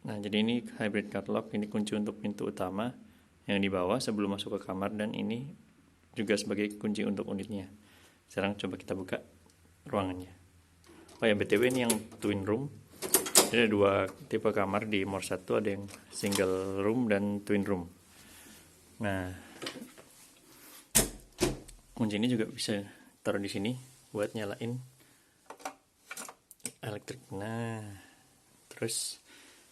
Nah, jadi ini hybrid card lock, ini kunci untuk pintu utama yang di bawah sebelum masuk ke kamar, dan ini juga sebagai kunci untuk unitnya. Sekarang coba kita buka ruangannya. Oh ya, BTW ini yang twin room. Jadi ada dua tipe kamar di Mor 1, ada yang single room dan twin room. Nah, kunci ini juga bisa taruh di sini buat nyalain elektrik. Nah, terus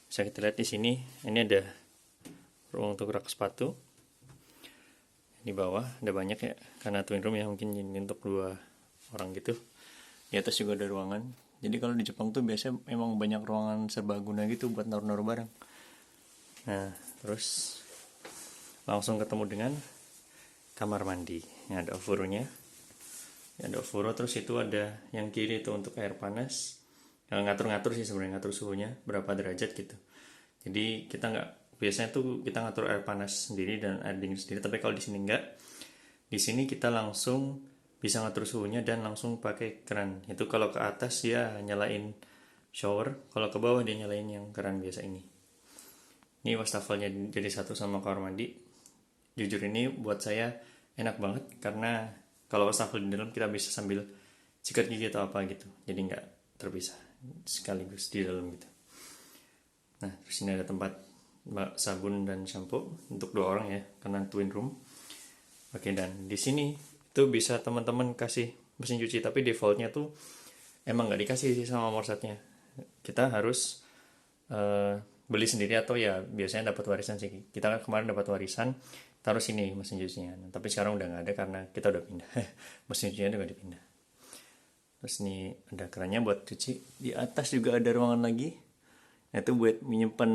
bisa kita lihat di sini, ini ada ruang untuk rak sepatu. Di bawah ada banyak ya, karena twin room ya, mungkin ini untuk 2 orang gitu. Di atas juga ada ruangan. Jadi kalau di Jepang tuh biasanya emang banyak ruangan serbaguna gitu buat naruh-naruh barang. Nah, terus langsung ketemu dengan kamar mandi. Ini ada ofuro-nya. Ada ofuro, terus itu ada yang kiri itu untuk air panas. Yang ngatur-ngatur sih sebenarnya, ngatur suhunya berapa derajat gitu. Jadi kita nggak, biasanya tuh kita ngatur air panas sendiri dan air dingin sendiri, tapi kalau di sini nggak. Di sini kita langsung bisa ngatur suhunya dan langsung pakai keran. Itu kalau ke atas ya nyalain shower, kalau ke bawah dia nyalain yang keran biasa ini. Ini wastafelnya jadi satu sama kamar mandi. Jujur ini buat saya enak banget, karena kalau wastafel di dalam kita bisa sambil sikat gigi atau apa gitu, jadi nggak terpisah, sekaligus di dalam gitu. Nah, terus ini ada tempat sabun dan shampoo untuk 2 orang ya, karena twin room. Oke, dan di sini itu bisa teman-teman kasih mesin cuci, tapi defaultnya tuh emang nggak dikasih sih sama Morsatnya. Kita harus beli sendiri, atau ya biasanya dapat warisan sih. Kita kan kemarin dapat warisan, taruh sini mesin cucinya. Nah, tapi sekarang udah nggak ada karena kita udah pindah. Mesin cucinya udah dipindah. Terus nih ada kerannya buat cuci. Di atas juga ada ruangan lagi. Nah, itu buat menyimpan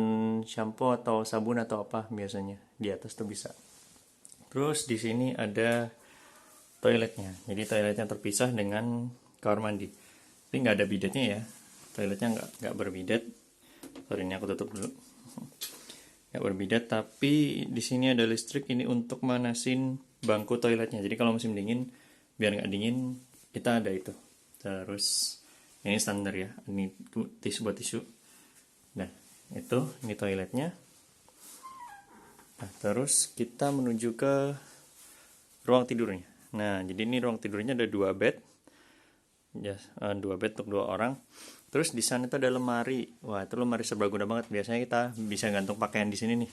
shampoo atau sabun atau apa biasanya. Di atas tuh bisa. Terus di sini ada toiletnya. Jadi toiletnya terpisah dengan kamar mandi. Tapi nggak ada bidetnya ya. Toiletnya nggak berbidet. Sorry, ini aku tutup dulu. Nggak berbidet, tapi di sini ada listrik ini untuk manasin bangku toiletnya. Jadi kalau musim dingin, biar nggak dingin, kita ada itu. Terus ini standar ya. Ini tisu buat tisu. Nah, ini toiletnya. Nah, terus kita menuju ke ruang tidurnya. Nah, jadi ini ruang tidurnya ada 2 bed. Ya, 2 bed untuk 2 orang. Terus di sana itu ada lemari. Wah, itu lemari serbaguna banget. Biasanya kita bisa gantung pakaian di sini nih.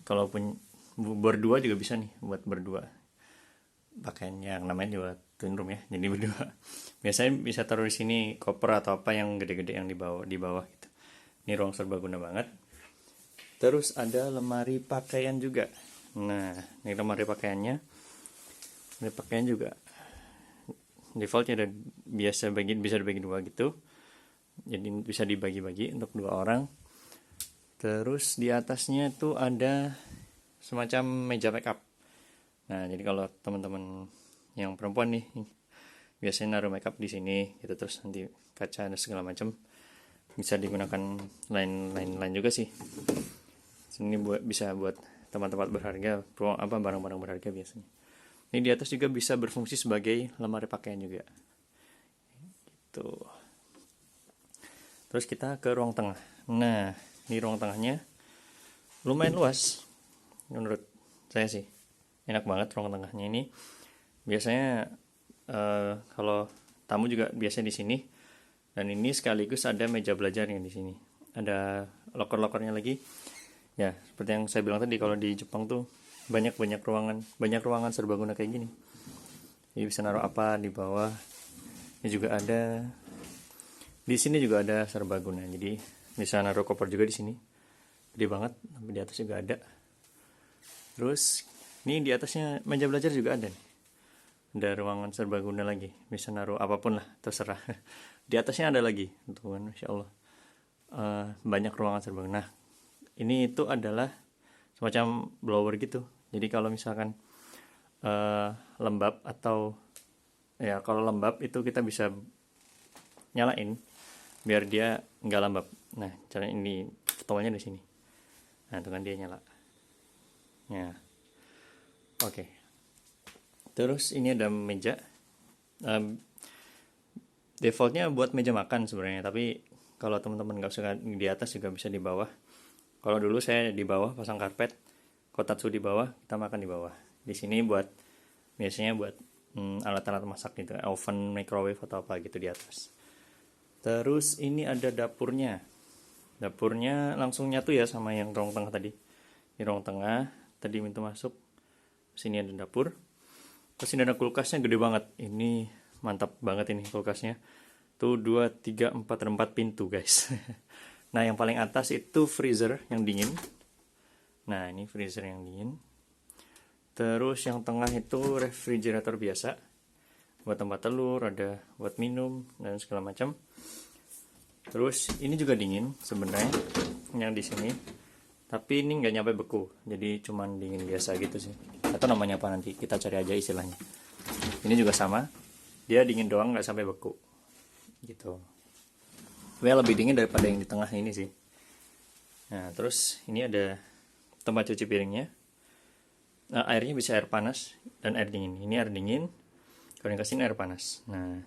Kalaupun berdua juga bisa nih, buat berdua. Pakaian yang namanya juga twin room ya, jadi berdua. Biasanya bisa taruh di sini koper atau apa yang gede-gede yang di bawah gitu. Ini ruang serbaguna banget. Terus ada lemari pakaian juga. Nah, ini lemari pakaiannya. Lemari pakaian juga defaultnya ada, bisa dibagi 2 gitu. Jadi bisa dibagi-bagi untuk 2 orang. Terus di atasnya itu ada semacam meja makeup. Nah, jadi kalau teman-teman yang perempuan nih biasanya naruh makeup di sini gitu, terus nanti kaca dan segala macam, bisa digunakan lain juga sih. Ini bisa buat tempat-tempat berharga, barang-barang berharga biasanya. Ini di atas juga bisa berfungsi sebagai lemari pakaian juga. Gitu. Terus kita ke ruang tengah. Nah, ini ruang tengahnya lumayan luas menurut saya sih. Enak banget ruang tengahnya ini. Biasanya kalau tamu juga biasa di sini. Dan ini sekaligus ada meja belajarnya di sini. Ada loker-lokernya lagi. Ya, seperti yang saya bilang tadi, kalau di Jepang tuh banyak ruangan serbaguna kayak gini. Jadi bisa naruh apa di bawah. Ini juga ada. Di sini juga ada serbaguna. Jadi bisa naruh koper juga di sini. Gede banget, tapi di atas juga ada. Terus ini di atasnya meja belajar juga ada nih. Ada ruangan serbaguna lagi, bisa naruh apapun lah, terserah. Di atasnya ada lagi, teman, masya Allah. Banyak ruangan serbaguna. Nah, ini itu adalah semacam blower gitu. Jadi kalau misalkan lembab, atau ya kalau lembab itu kita bisa nyalain biar dia nggak lembab. Nah, cara ini tombolnya di sini. Nah, itu kan dia nyala. Ya, oke. Terus ini ada meja. Defaultnya buat meja makan sebenarnya, tapi Kalau teman-teman nggak suka di atas juga bisa di bawah. Kalau dulu saya di bawah pasang karpet, kotatsu di bawah, kita makan di bawah. Di sini biasanya buat alat-alat masak gitu, oven, microwave atau apa gitu di atas. Terus ini ada dapurnya. Dapurnya langsung nyatu ya sama yang ruang tengah tadi. Di ruang tengah, tadi pintu masuk. Sini ada dapur. Terus ini ada kulkasnya gede banget. Ini mantap banget ini kulkasnya. Tuh 2, 3, 4, 4 pintu guys. Nah yang paling atas itu freezer yang dingin. Nah ini freezer yang dingin. Terus yang tengah itu refrigerator biasa. Buat tempat telur, ada buat minum, dan segala macam. Terus ini juga dingin sebenarnya yang di sini. Tapi ini nggak nyampe beku. Jadi cuman dingin biasa gitu sih. Atau namanya apa nanti? Kita cari aja istilahnya. Ini juga sama. Dia dingin doang nggak sampai beku. Gitu. Lebih dingin daripada yang di tengah ini sih. Nah, terus ini ada tempat cuci piringnya. Nah, airnya bisa air panas dan air dingin. Ini air dingin. Kalau yang kesini air panas. Nah,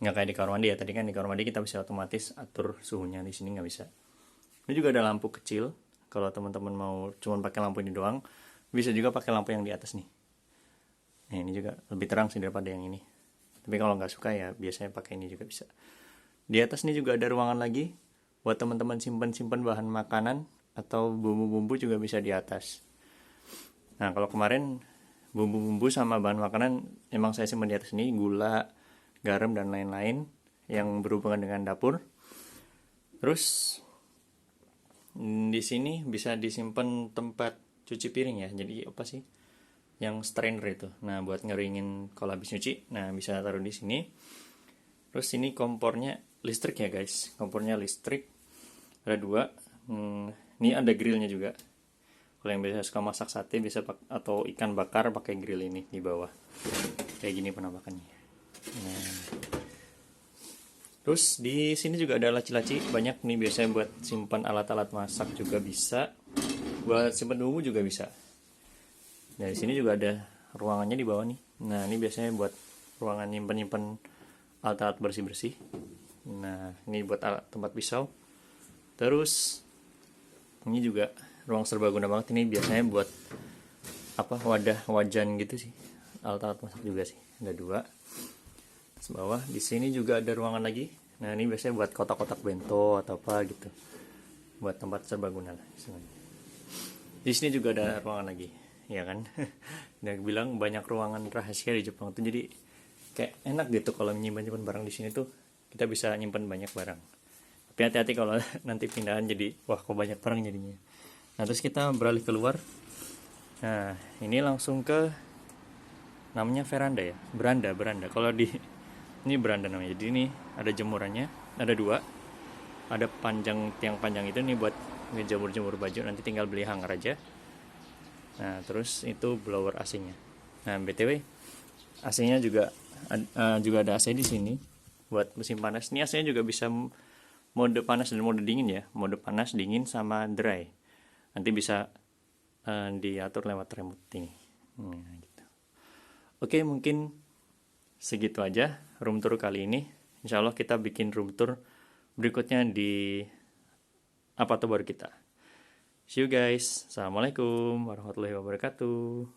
nggak kayak di kamar mandi ya. Tadi kan di kamar mandi kita bisa otomatis atur suhunya. Di sini nggak bisa. Ini juga ada lampu kecil. Kalau teman-teman mau cuma pakai lampu ini doang, bisa juga pakai lampu yang di atas nih. Nah, ini juga lebih terang sih daripada yang ini. Tapi kalau nggak suka ya biasanya pakai ini juga bisa. Di atas nih juga ada ruangan lagi buat teman-teman simpan-simpan bahan makanan atau bumbu-bumbu juga bisa di atas. Nah, kalau kemarin bumbu-bumbu sama bahan makanan emang saya simpan di atas ini, gula, garam dan lain-lain yang berhubungan dengan dapur. Terus di sini bisa disimpan tempat cuci piring ya. Jadi apa sih? Yang strainer itu. Nah, buat ngeringin kalau habis nyuci, nah bisa taruh di sini. Terus ini kompornya listrik ya guys. Kompornya listrik. Ada 2. Ini ada grillnya juga. Kalau yang biasa suka masak sate bisa atau ikan bakar pakai grill ini di bawah. Kayak gini penampakannya. Nah. Terus di sini juga ada laci-laci banyak nih, biasanya buat simpan alat-alat masak juga bisa. Buat simpan bumbu juga bisa. Nah, di sini juga ada ruangannya di bawah nih. Nah, ini biasanya buat ruangan nyimpen-nyimpen alat-alat bersih-bersih. Nah, ini buat alat tempat pisau. Terus ini juga ruang serbaguna banget, ini biasanya buat apa, wadah wajan gitu sih. Alat-alat masak juga sih. Ada 2. Terus bawah di sini juga ada ruangan lagi. Nah, ini biasanya buat kotak-kotak bento atau apa gitu. Buat tempat serbaguna lah. Di sini juga ada ruangan lagi, ya kan? Dia bilang banyak ruangan rahasia di Jepang tuh, jadi kayak enak gitu kalau nyimpan barang di sini tuh, kita bisa nyimpan banyak barang. Tapi hati-hati kalau nanti pindahan jadi wah kok banyak barang jadinya. Nah, terus kita beralih keluar. Nah, ini langsung ke namanya veranda ya, beranda. Kalau di ini beranda namanya. Jadi ini ada jemurannya, ada 2. Ada tiang panjang itu nih buat ngejemur-jemur baju, nanti tinggal beli hanger aja. Nah, terus itu blower AC-nya. Nah, BTW AC-nya juga ada AC di sini buat musim panas. Ini AC-nya juga bisa mode panas dan mode dingin ya. Mode panas, dingin sama dry. Nanti bisa diatur lewat remote ini. Nah, gitu. Oke, mungkin segitu aja room tour kali ini. Insya Allah kita bikin room tour berikutnya di apa tuh baru kita. See you guys. Assalamualaikum warahmatullahi wabarakatuh.